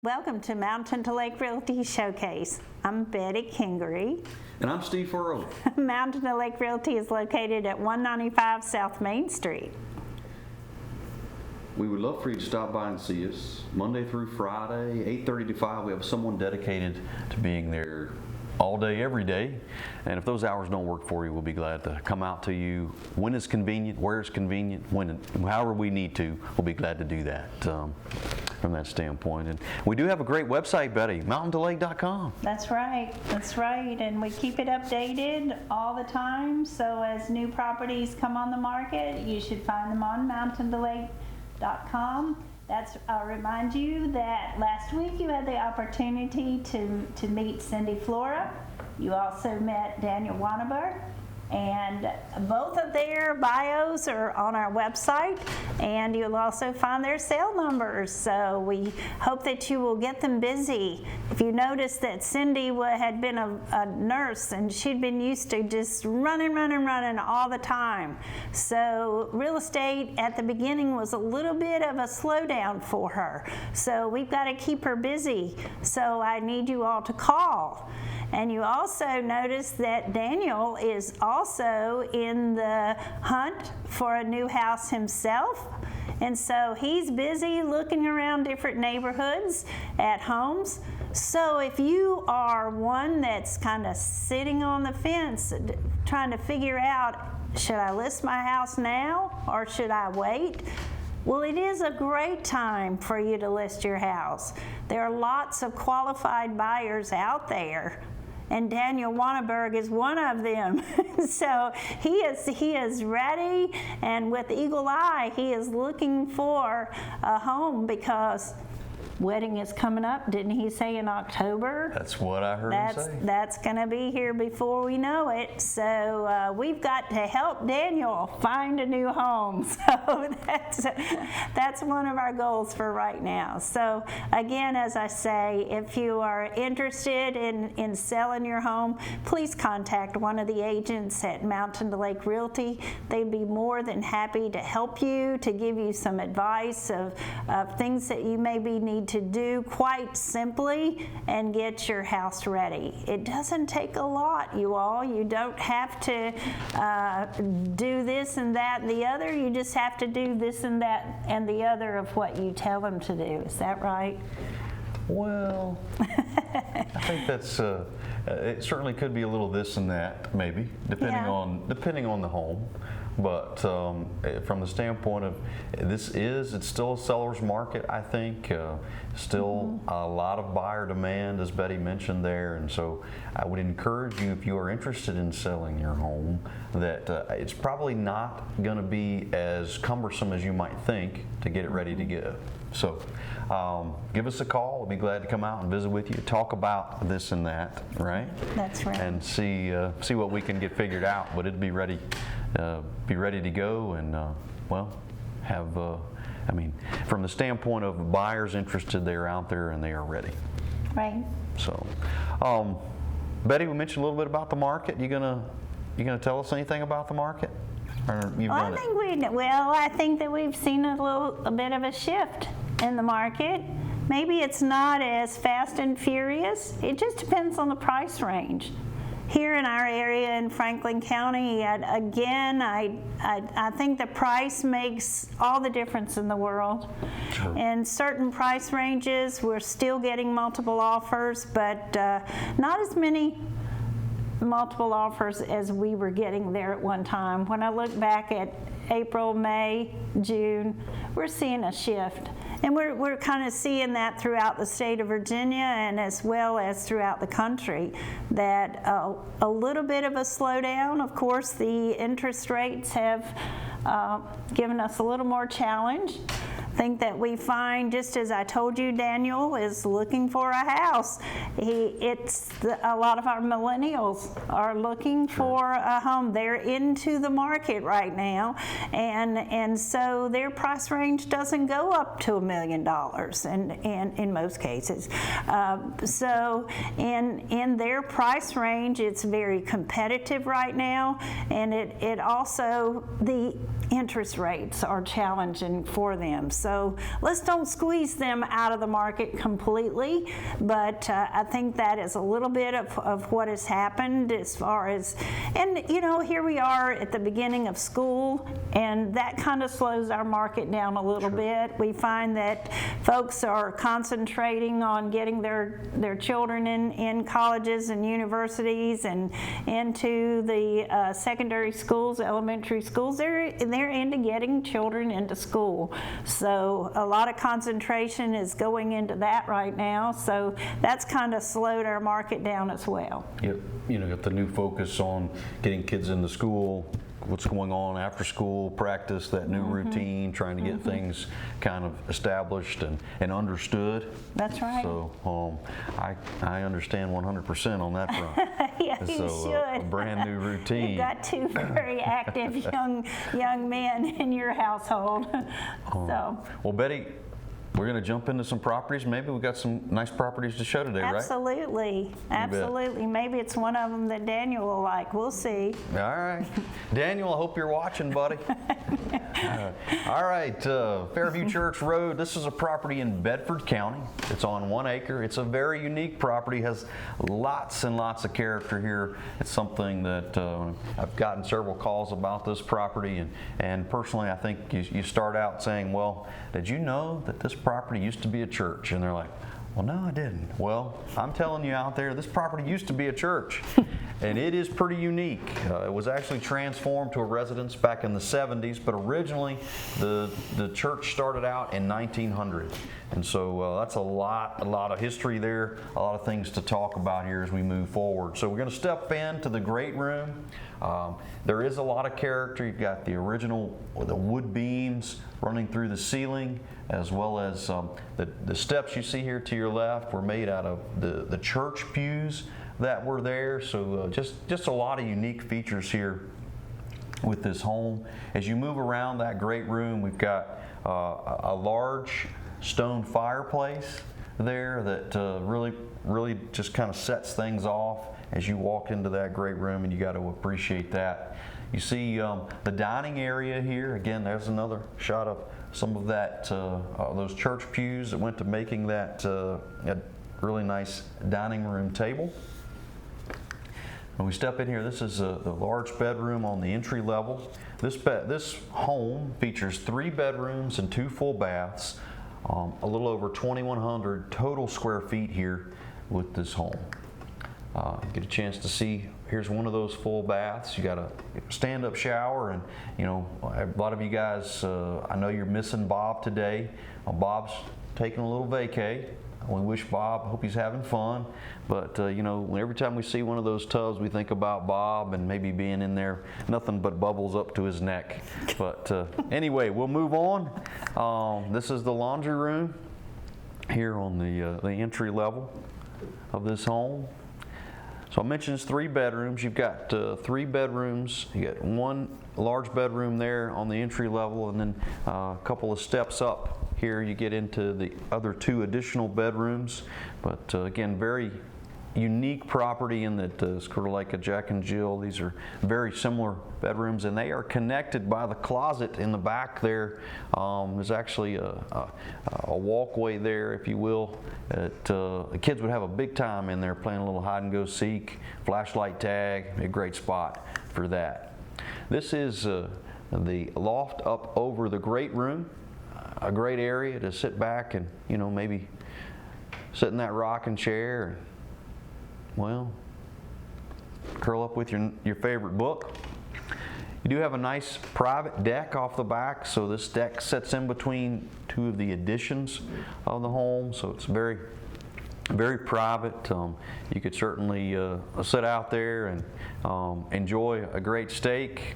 Welcome to Mountain to Lake Realty Showcase. I'm Betty Kingery. And I'm Steve Furrow. Mountain to Lake Realty is located at 195 South Main Street. We would love for you to stop by and see us Monday through Friday, 8:30 to 5. We have someone dedicated to being there all day, every day. And if those hours don't work for you, we'll be glad to come out to you when it's convenient, where it's convenient, however we need to. We'll be glad to do that from that standpoint. And we do have a great website, Betty, mountaintolake.com. That's right. And we keep it updated all the time. So as new properties come on the market, you should find them on mountaintolake.com. I'll remind you that last week you had the opportunity to meet Cindy Flora. You also met Daniel Wanneberg, and both of their bios are on our website, and you'll also find their cell numbers. So we hope that you will get them busy. If you notice that Cindy had been a nurse, and she'd been used to just running all the time. So real estate at the beginning was a little bit of a slowdown for her. So we've got to keep her busy. So I need you all to call. And you also notice that Daniel is also in the hunt for a new house himself. And so he's busy looking around different neighborhoods at homes. So if you are one that's kind of sitting on the fence trying to figure out, should I list my house now or should I wait? Well, it is a great time for you to list your house. There are lots of qualified buyers out there. And Daniel Wanneberg is one of them. So he is ready, and with eagle eye, he is looking for a home because wedding is coming up. Didn't he say in October? That's what I heard him say. That's going to be here before we know it. So we've got to help Daniel find a new home. So that's one of our goals for right now. So again, as I say, if you are interested in selling your home, please contact one of the agents at Mountain to Lake Realty. They'd be more than happy to help you, to give you some advice of things that you maybe need to do quite simply and get your house ready. It doesn't take a lot, you all. You don't have to do this and that and the other. You just have to do this and that and the other of what you tell them to do. Is that right? Well, I think that's it certainly could be a little this and that, maybe, depending on the home. But from the standpoint of it's still a seller's market, I think. Still a lot of buyer demand, as Betty mentioned there. And so I would encourage you, if you are interested in selling your home, that it's probably not going to be as cumbersome as you might think to get it ready to go. So give us a call. We'll be glad to come out and visit with you, talk about this and that, right? That's right. And see what we can get figured out. But it'd be ready to go and from the standpoint of buyers interested, they're out there and they are ready. Right. So, Betty, we mentioned a little bit about the market. You gonna tell us anything about the market? I think that we've seen a bit of a shift in the market. Maybe it's not as fast and furious. It just depends on the price range. Here in our area in Franklin County, again, I think the price makes all the difference in the world. Sure. In certain price ranges, we're still getting multiple offers, but not as many multiple offers as we were getting there at one time. When I look back at April, May, June, we're seeing a shift. And we're kind of seeing that throughout the state of Virginia and as well as throughout the country, that a little bit of a slowdown. Of course, the interest rates have given us a little more challenge. I think that we find, just as I told you, Daniel is looking for a house. A lot of our millennials are looking for a home. They're into the market right now, and so their price range doesn't go up to $1 million, and in most cases. So in their price range, it's very competitive right now, and it also the interest rates are challenging for them. So So let's don't squeeze them out of the market completely, but I think that is a little bit of what has happened as far as, and you know, here we are at the beginning of school, and that kind of slows our market down a little bit. We find that folks are concentrating on getting their children in colleges and universities and into the secondary schools, elementary schools. They're into getting children into school. So a lot of concentration is going into that right now. So that's kind of slowed our market down as well. Yep. You know, got the new focus on getting kids into school, what's going on after school, practice, that new routine, trying to get things kind of established and understood. That's right. So I understand 100% on that front. Yeah, you should. A brand new routine. You've got two very active young men in your household. So. Well, Betty, we're going to jump into some properties. Maybe we've got some nice properties to show today, right? Absolutely. Absolutely. Maybe it's one of them that Daniel will like. We'll see. All right. Daniel, I hope you're watching, buddy. All right. Fairview Church Road. This is a property in Bedford County. It's on 1 acre. It's a very unique property. Has lots and lots of character here. It's something that I've gotten several calls about this property. And personally, I think you start out saying, well, did you know that this property used to be a church? And they're like, well, no, I didn't. Well, I'm telling you out there, this property used to be a church, and it is pretty unique. It was actually transformed to a residence back in the 70s, but originally the church started out in 1900. And so that's a lot of history there, a lot of things to talk about here as we move forward. So we're going to step into the great room. There is a lot of character. You've got the original, the wood beams running through the ceiling, as well as the steps you see here to your left were made out of the church pews that were there. So just a lot of unique features here with this home. As you move around that great room, we've got a large stone fireplace there that really just kind of sets things off as you walk into that great room, and you got to appreciate that. You see the dining area here. Again, there's another shot of some of that those church pews that went to making that a really nice dining room table. When we step in here, this is the large bedroom on the entry level. This home features 3 bedrooms and 2 full baths, a little over 2,100 total square feet here with this home. Get a chance to see, here's one of those full baths. You got a stand-up shower, and you know, a lot of you guys, I know you're missing Bob today. Bob's taking a little vacay. We wish Bob, hope he's having fun. But you know, every time we see one of those tubs, we think about Bob and maybe being in there, nothing but bubbles up to his neck. But anyway, we'll move on. This is the laundry room here on the entry level of this home. So I mentioned it's 3 bedrooms. You've got 3 bedrooms. You got 1 large bedroom there on the entry level, and then a couple of steps up here you get into the other 2 additional bedrooms. But again, very unique property in that it's sort of like a Jack and Jill. These are very similar bedrooms, and they are connected by the closet in the back there. There's actually a walkway there, if you will. The kids would have a big time in there playing a little hide and go seek, flashlight tag, a great spot for that. This is the loft up over the great room, a great area to sit back and, you know, maybe sit in that rocking chair and, well, curl up with your favorite book. You do have a nice private deck off the back, so this deck sits in between 2 of the additions of the home, so it's very, very private. You could certainly sit out there and enjoy a great steak.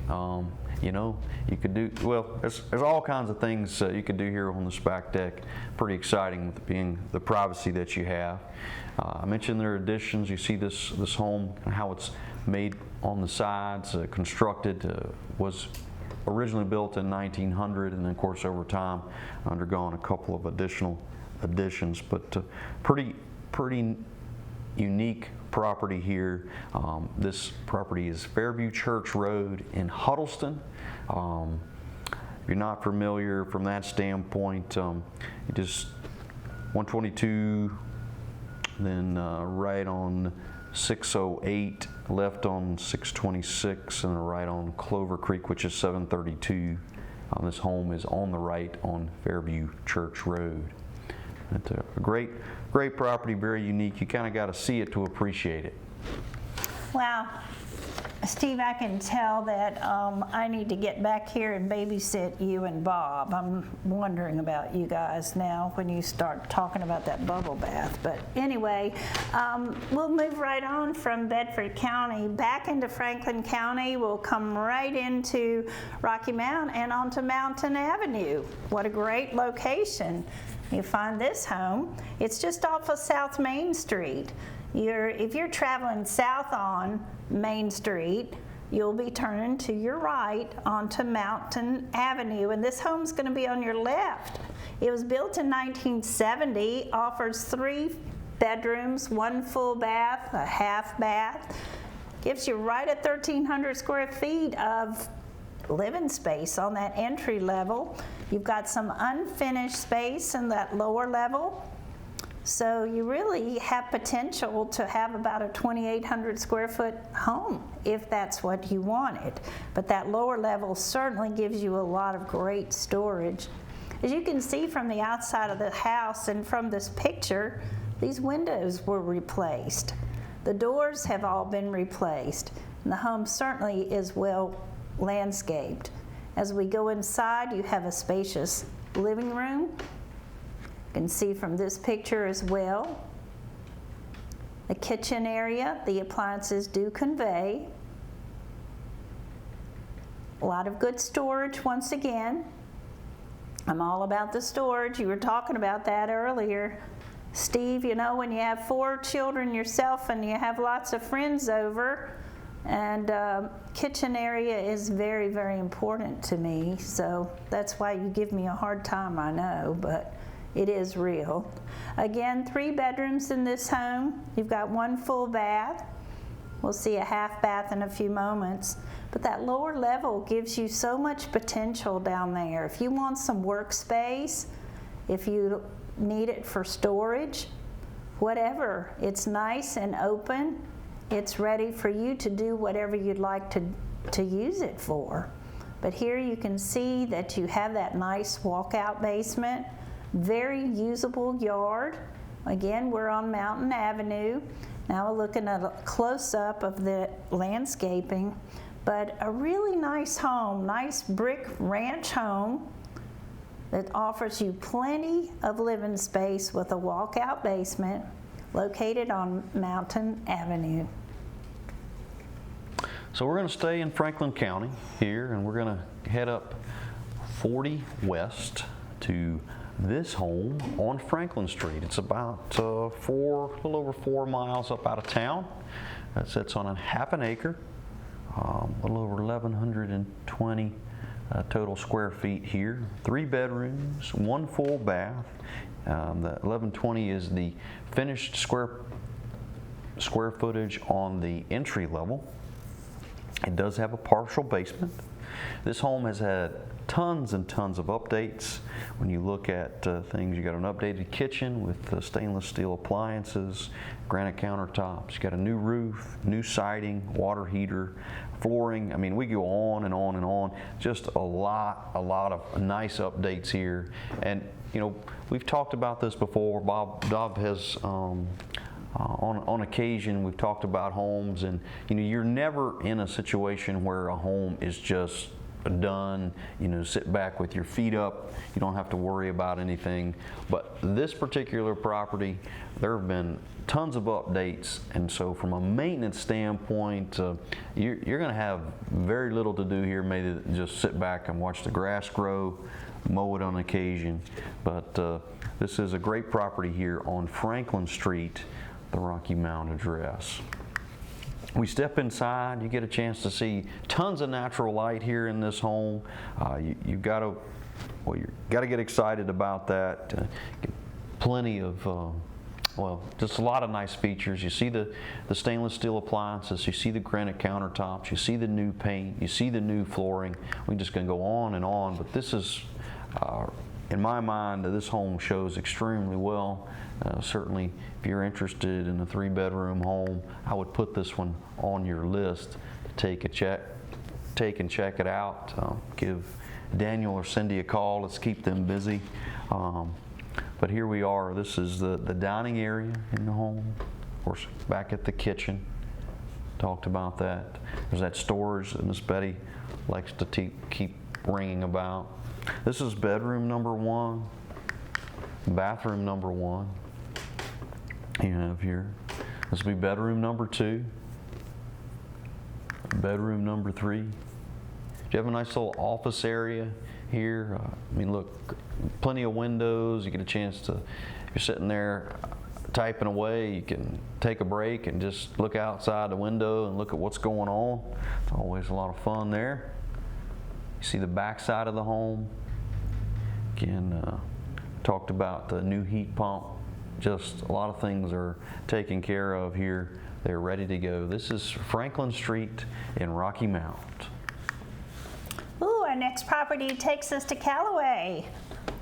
You know, you could do, well, there's all kinds of things you could do here on this back deck. Pretty exciting with being the privacy that you have. I mentioned there are additions. You see this home, how it's made on the sides, constructed, was originally built in 1900, and then of course over time undergone a couple of additional additions. But pretty unique property here. This property is Fairview Church Road in Huddleston. if you're not familiar from that standpoint, you just 122, then right on 608, left on 626, and right on Clover Creek, which is 732. This home is on the right on Fairview Church Road. It's a great property, very unique. You kind of got to see it to appreciate it. Wow. Steve, I can tell that I need to get back here and babysit you and Bob. I'm wondering about you guys now when you start talking about that bubble bath. But anyway, we'll move right on from Bedford County back into Franklin County. We'll come right into Rocky Mount and onto Mountain Avenue. What a great location. You find this home. It's just off of South Main Street. If you're traveling south on Main Street, you'll be turning to your right onto Mountain Avenue, and this home's going to be on your left. It was built in 1970, offers 3 bedrooms, 1 full bath, a half bath. Gives you right at 1,300 square feet of living space on that entry level. You've got some unfinished space in that lower level. So you really have potential to have about a 2,800 square foot home if that's what you wanted. But that lower level certainly gives you a lot of great storage. As you can see from the outside of the house and from this picture, these windows were replaced. The doors have all been replaced, and the home certainly is well landscaped. As we go inside, you have a spacious living room. You can see from this picture as well. The kitchen area, the appliances do convey. A lot of good storage once again. I'm all about the storage. You were talking about that earlier. Steve, you know, when you have 4 children yourself and you have lots of friends over, and kitchen area is very, very important to me. So that's why you give me a hard time, I know, but it is real. Again, 3 bedrooms in this home. You've got 1 full bath. We'll see a half bath in a few moments. But that lower level gives you so much potential down there. If you want some workspace, if you need it for storage, whatever, it's nice and open. It's ready for you to do whatever you'd like to use it for. But here you can see that you have that nice walkout basement. Very usable yard. Again, we're on Mountain Avenue. Now we're looking at a close-up of the landscaping, but a really nice home, nice brick ranch home that offers you plenty of living space with a walkout basement located on Mountain Avenue. So we're going to stay in Franklin County here, and we're going to head up 40 west to this home on Franklin Street. It's about a little over 4 miles up out of town. It sits on a half an acre, a little over 1,120 total square feet here. 3 bedrooms, 1 full bath. The 1,120 is the finished square footage on the entry level. It does have a partial basement. This home has had tons and tons of updates. When you look at things, you got an updated kitchen with stainless steel appliances, granite countertops. You got a new roof, new siding, water heater, flooring. I mean, we go on and on and on. Just a lot of nice updates here. And you know, we've talked about this before. Bob has. On occasion, we've talked about homes, and you know, you're never in a situation where a home is just done, you know, sit back with your feet up, you don't have to worry about anything. But this particular property, there have been tons of updates, and so from a maintenance standpoint, you're going to have very little to do here, maybe just sit back and watch the grass grow, mow it on occasion. But this is a great property here on Franklin Street, the Rocky Mount address. We step inside, you get a chance to see tons of natural light here in this home. You've got to get excited about that. Get plenty of well, just a lot of nice features. You see the stainless steel appliances, you see the granite countertops, you see the new paint, you see the new flooring. We're just going to go on and on, but this is, in my mind, this home shows extremely well. Certainly, if you're interested in a 3-bedroom home, I would put this one on your list to take and check it out. Give Daniel or Cindy a call. Let's keep them busy. But here we are. This is the dining area in the home. Of course, back at the kitchen. Talked about that. There's that storage that Miss Betty likes to keep ringing about. This is bedroom number 1, bathroom number 1. You have here. This will be bedroom number 2, bedroom number 3. Do you have a nice little office area here? I mean, look, plenty of windows. You get a chance to, if you're sitting there typing away, you can take a break and just look outside the window and look at what's going on. It's always a lot of fun there. You see the back side of the home. Again, talked about the new heat pump. Just a lot of things are taken care of here. They're ready to go. This is Franklin Street in Rocky Mount. Ooh, our next property takes us to Callaway.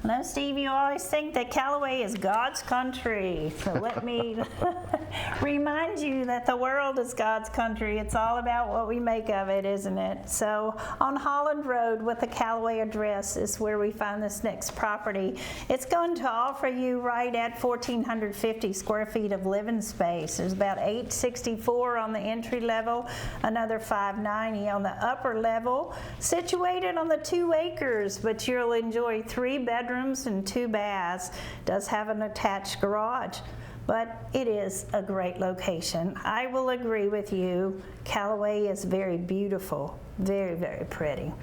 No, Steve, you always think that Callaway is God's country. So let me remind you that the world is God's country. It's all about what we make of it, isn't it? So on Holland Road with the Callaway address is where we find this next property. It's going to offer you right at 1,450 square feet of living space. There's about 864 on the entry level, another 590 on the upper level, situated on the 2 acres, but you'll enjoy 3 bedrooms and 2 baths. Does have an attached garage, but it is a great location. I will agree with you. Callaway is very beautiful, very, very pretty.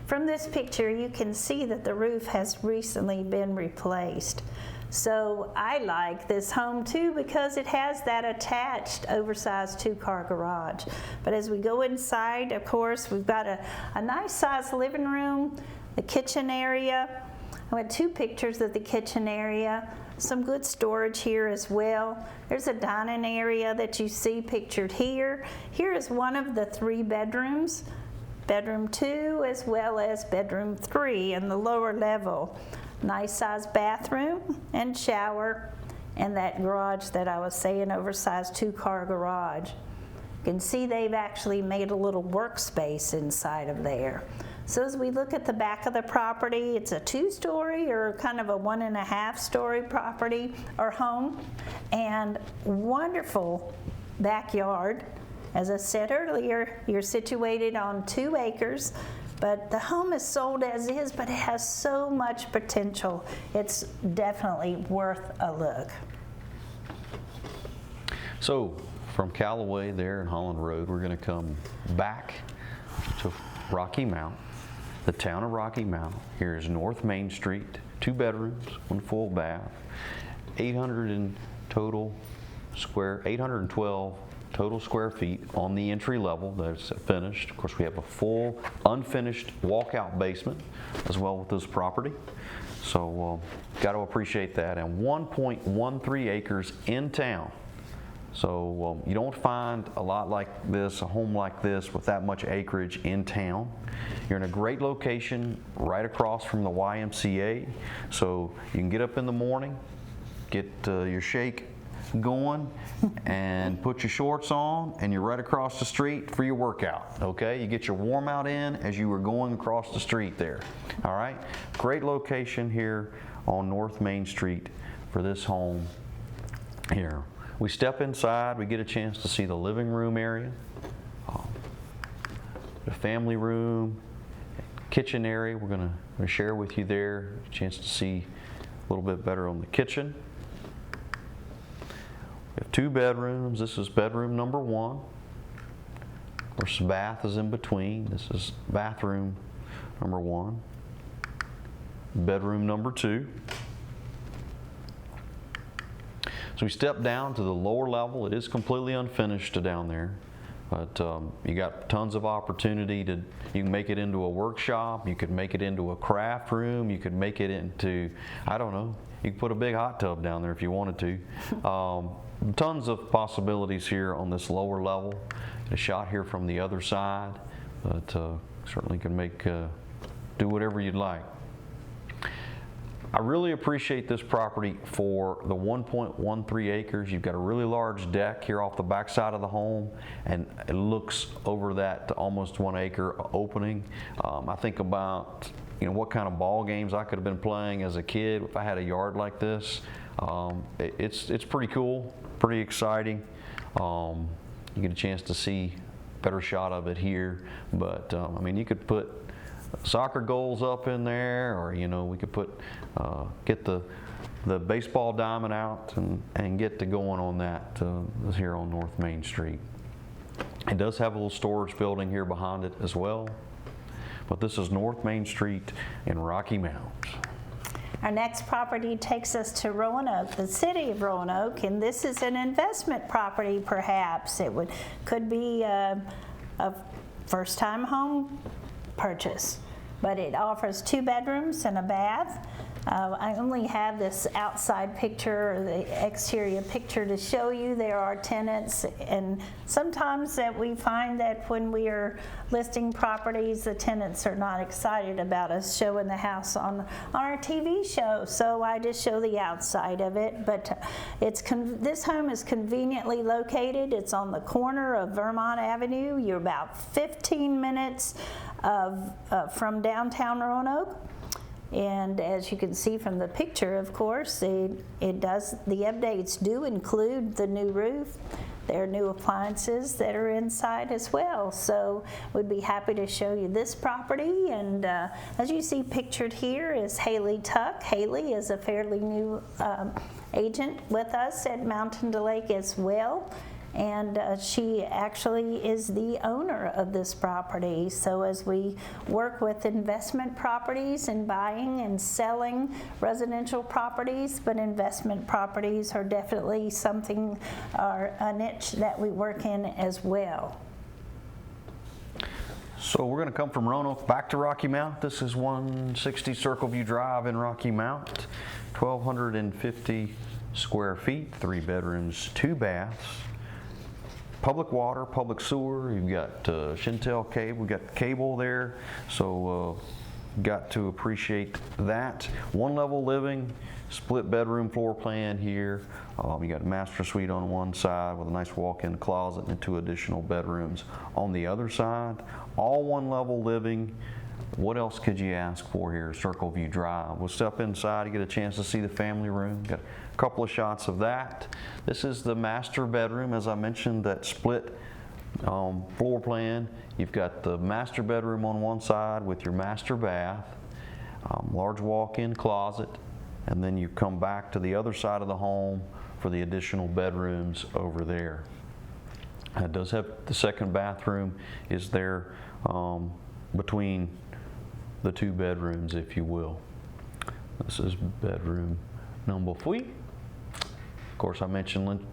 From this picture, you can see that the roof has recently been replaced. So I like this home too because it has that attached oversized 2-car garage. But as we go inside, of course, we've got a nice sized living room, the kitchen area. I went 2 pictures of the kitchen area, some good storage here as well. There's a dining area that you see pictured here. Here is one of the 3 bedrooms, bedroom 2 as well as bedroom 3 in the lower level. Nice sized bathroom and shower, and that garage that I was saying, oversized 2-car garage. You can see they've actually made a little workspace inside of there. So as we look at the back of the property, it's a 2-story or kind of a 1.5-story property or home, and wonderful backyard. As I said earlier, you're situated on 2 acres, but the home is sold as is, but it has so much potential. It's definitely worth a look. So from Callaway there in Holland Road, we're going to come back to Rocky Mount. The town of Rocky Mount. Here is North Main Street, 2 bedrooms, 1 full bath, 812 total square feet on the entry level. That's finished. Of course, we have a full unfinished walkout basement as well with this property. So got to appreciate that. And 1.13 acres in town. So you don't find a lot like this, a home like this with that much acreage in town. You're in a great location right across from the YMCA. So you can get up in the morning, get your shake going, and put your shorts on, and you're right across the street for your workout. Okay, you get your warm out in as you were going across the street there. All right, great location here on North Main Street for this home here. We step inside, we get a chance to see the living room area, the family room, kitchen area. We're going to share with you there, a chance to see a little bit better on the kitchen. We have 2 bedrooms. This is bedroom number 1. Of course, the bath is in between. This is bathroom number 1. Bedroom number 2. So we step down to the lower level. It is completely unfinished down there. But you got tons of opportunity to, you can make it into a workshop, you could make it into a craft room, you could make it into, I don't know, you could put a big hot tub down there if you wanted to. Tons of possibilities here on this lower level. A shot here from the other side, but certainly can make, do whatever you'd like. I really appreciate this property for the 1.13 acres. You've got a really large deck here off the back side of the home, and it looks over that almost 1 acre opening. I think about, you know, what kind of ball games I could have been playing as a kid if I had a yard like this. It's pretty cool, pretty exciting. You get a chance to see a better shot of it here, but I mean, you could put soccer goals up in there, or you know, we could put get the baseball diamond out and get to going on that here on North Main Street. It does have a little storage building here behind it as well, but this is North Main Street in Rocky Mount. Our next property takes us to Roanoke, the city of Roanoke, and this is an investment property perhaps. It could be a first-time home purchase, but it offers 2 bedrooms and a bath. I only have this outside picture, or the exterior picture, to show you. There are tenants, and sometimes that we find that when we are listing properties, the tenants are not excited about us showing the house on our TV show, so I just show the outside of it. But this home is conveniently located. It's on the corner of Vermont Avenue. You're about 15 minutes from downtown Roanoke. And as you can see from the picture, of course, the updates do include the new roof. There are new appliances that are inside as well. So we'd be happy to show you this property. And as you see pictured here is Haley Tuck. Haley is a fairly new agent with us at Mountain to Lake as well. And she actually is the owner of this property. So as we work with investment properties and buying and selling residential properties, but investment properties are definitely something, or a niche that we work in as well. So we're going to come from Roanoke back to Rocky Mount. This is 160 Circleview Drive in Rocky Mount, 1,250 square feet, 3 bedrooms, 2 baths. Public water, public sewer, you've got Shintel cable, we've got cable there, so got to appreciate that. 1 level living, split bedroom floor plan here. You got a master suite on one side with a nice walk-in closet and 2 additional bedrooms on the other side. All 1 level living. What else could you ask for here? Circleview Drive. We'll step inside, you get a chance to see the family room. Got a couple of shots of that. This is the master bedroom, as I mentioned, that split floor plan. You've got the master bedroom on one side with your master bath, large walk-in closet, and then you come back to the other side of the home for the additional bedrooms over there. It does have the second bathroom is there between the 2 bedrooms, if you will. This is bedroom number 3. Of course, I mentioned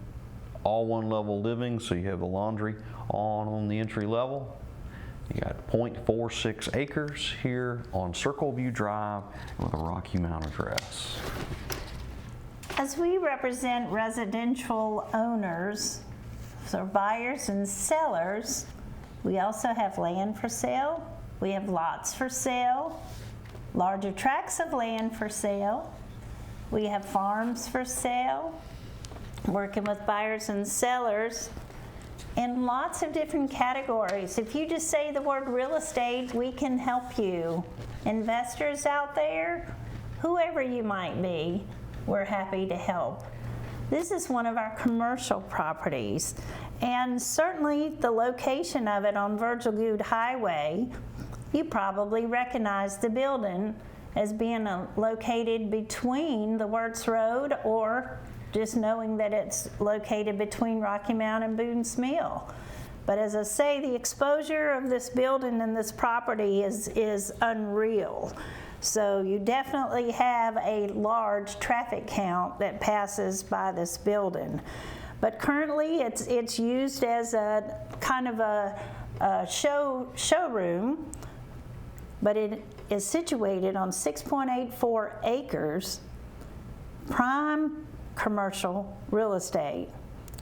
all 1 level living, so you have the laundry on the entry level. You got 0.46 acres here on Circleview Drive with a Rocky Mount address. As we represent residential owners, so buyers and sellers, we also have land for sale. We have lots for sale, larger tracts of land for sale. We have farms for sale, working with buyers and sellers in lots of different categories. If you just say the word real estate, we can help you. Investors out there, whoever you might be, we're happy to help. This is one of our commercial properties, and certainly the location of it on Virgil Goode Highway, you probably recognize the building as being located between the Wirtz Road, or just knowing that it's located between Rocky Mount and Boone's Mill. But as I say, the exposure of this building and this property is unreal. So you definitely have a large traffic count that passes by this building. But currently it's used as a kind of a showroom, but it is situated on 6.84 acres, prime commercial real estate.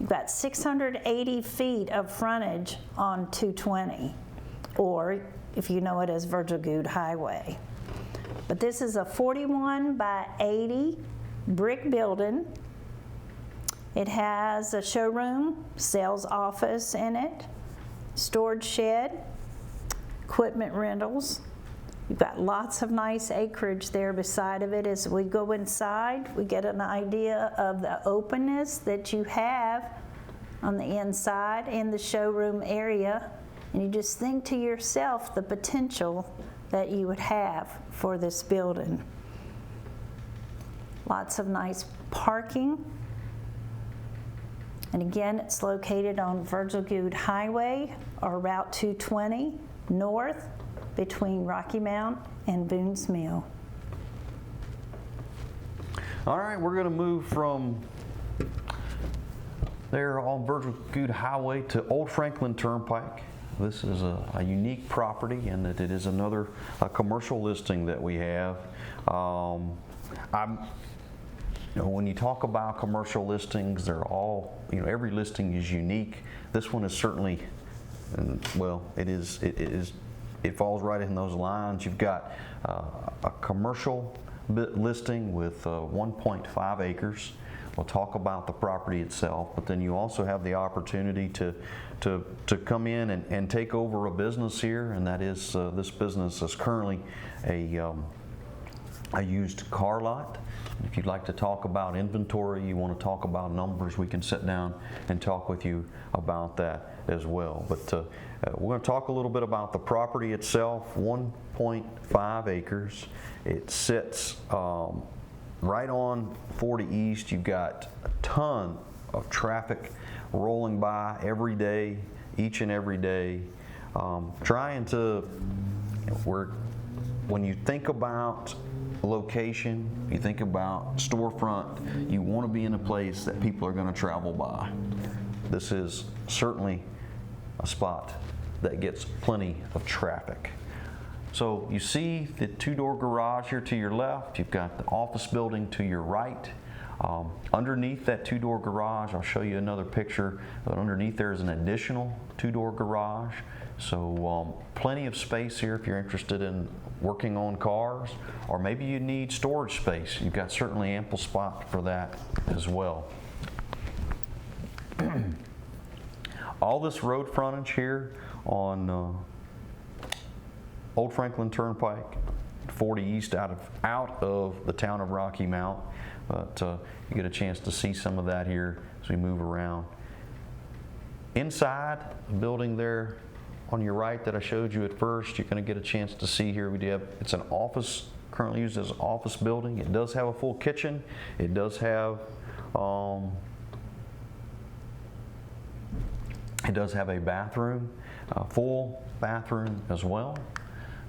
You've got 680 feet of frontage on 220, or if you know it as Virgil Goode Highway. But this is a 41 by 80 brick building. It has a showroom, sales office in it, storage shed, equipment rentals. You've got lots of nice acreage there beside of it. As we go inside, we get an idea of the openness that you have on the inside in the showroom area. And you just think to yourself the potential that you would have for this building. Lots of nice parking. And again, it's located on Virgil Goode Highway, or Route 220 north, between Rocky Mount and Boone's Mill. All right, we're going to move from there on Virgil Goode Highway to Old Franklin Turnpike. This is a unique property in that it is another commercial listing that we have. When you talk about commercial listings, they're all, every listing is unique. This one is certainly, well, it falls right in those lines. You've got a commercial listing with 1.5 acres. We'll talk about the property itself, but then you also have the opportunity to come in and take over a business here, and that is this business is currently a used car lot. If you'd like to talk about inventory, you want to talk about numbers, we can sit down and talk with you about that as well. But we're going to talk a little bit about the property itself. 1.5 acres. It sits right on 40 East. You've got a ton of traffic rolling by every day, each and every day. Trying to, when you think about location, you think about storefront, you want to be in a place that people are going to travel by. This is certainly a spot that gets plenty of traffic. So you see the two-door garage here to your left. You've got the office building to your right. Underneath that two-door garage, I'll show you another picture, but underneath there is an additional two-door garage. So plenty of space here if you're interested in working on cars, or maybe you need storage space. You've got certainly ample spot for that as well. All this road frontage here on Old Franklin Turnpike, 40 East, out of the town of Rocky Mount. But you get a chance to see some of that here as we move around. Inside the building there on your right that I showed you at first, you're going to get a chance to see here. It's an office, currently used as an office building. It does have a full kitchen. It does have a bathroom, a full bathroom as well.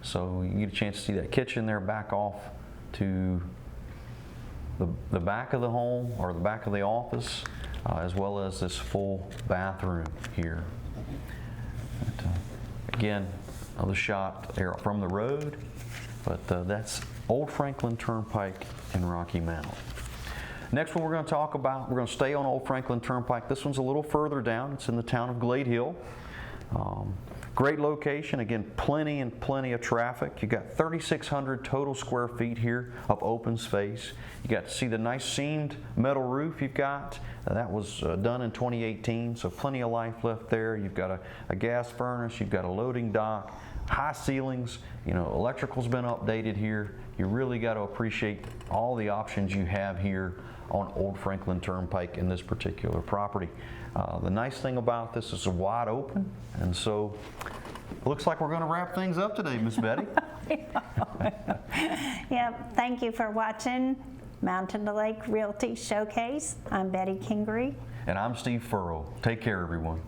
So you get a chance to see that kitchen there back off to the back of the home, or the back of the office, as well as this full bathroom here. But, again, another shot there from the road, but that's Old Franklin Turnpike in Rocky Mount. Next one we're going to talk about, we're going to stay on Old Franklin Turnpike. This one's a little further down. It's in the town of Glade Hill. Great location, again, plenty of traffic. You got 3,600 total square feet here of open space. You got to see the nice seamed metal roof you've got. That was done in 2018, so plenty of life left there. You've got a gas furnace, you've got a loading dock, high ceilings, electrical's been updated here. You really got to appreciate all the options you have here on Old Franklin Turnpike in this particular property. The nice thing about this is it's wide open, and so it looks like we're going to wrap things up today, Miss Betty. Yep, thank you for watching Mountain to Lake Realty Showcase. I'm Betty Kingery. And I'm Steve Furrow. Take care, everyone.